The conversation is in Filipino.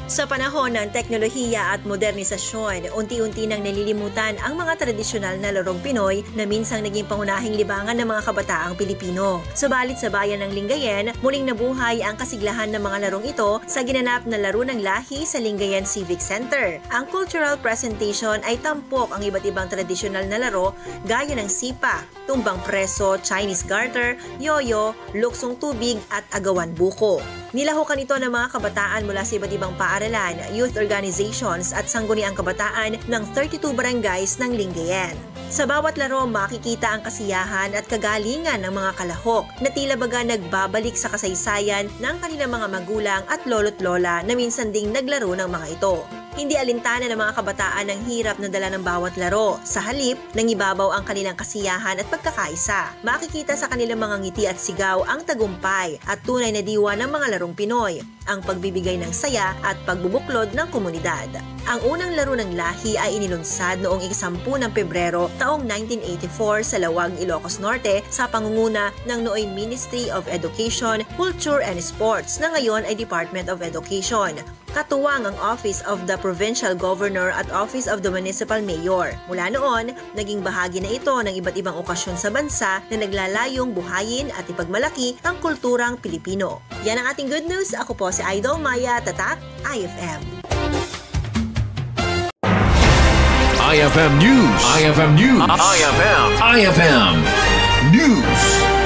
Sa panahon ng teknolohiya at modernisasyon, unti-unti nang nalilimutan ang mga tradisyonal na larong Pinoy na minsang naging pangunahing libangan ng mga kabataang Pilipino. Subalit sa bayan ng Lingayen, muling nabuhay ang kasiglahan ng mga larong ito sa ginanap na Laro ng Lahi sa Lingayen Civic Center. Ang cultural presentation ay tampok ang iba't ibang tradisyonal na laro gaya ng sipa, tumbang preso, Chinese garter, yoyo, luksong tubig at agawan buko. Nilahukan ito ng mga kabataan mula sa iba't ibang paaralan, youth organizations at sangguniang kabataan ng 32 barangays ng Lingayen. Sa bawat laro, makikita ang kasiyahan at kagalingan ng mga kalahok na tila baga nagbabalik sa kasaysayan ng kanilang mga magulang at lolo't lola na minsan ding naglaro ng mga ito. Hindi alintana ng mga kabataan ang hirap na dala ng bawat laro. Sa halip, nangibabaw ang kanilang kasiyahan at pagkakaisa. Makikita sa kanilang mga ngiti at sigaw ang tagumpay at tunay na diwa ng mga larong Pinoy, ang pagbibigay ng saya at pagbubuklod ng komunidad. Ang unang laro ng lahi ay inilunsad noong 10 ng Pebrero taong 1984 sa Lawag, Ilocos Norte sa pangunguna ng nooy Ministry of Education, Culture and Sports na ngayon ay Department of Education. Katuwang ang Office of the Provincial Governor at Office of the Municipal Mayor. Mula noon, naging bahagi na ito ng iba't ibang okasyon sa bansa na naglalayong buhayin at ipagmalaki ang kulturang Pilipino. Yan ang ating good news. Ako po si Idol Maya, Tatak, IFM. IFM News. IFM News. IFM News.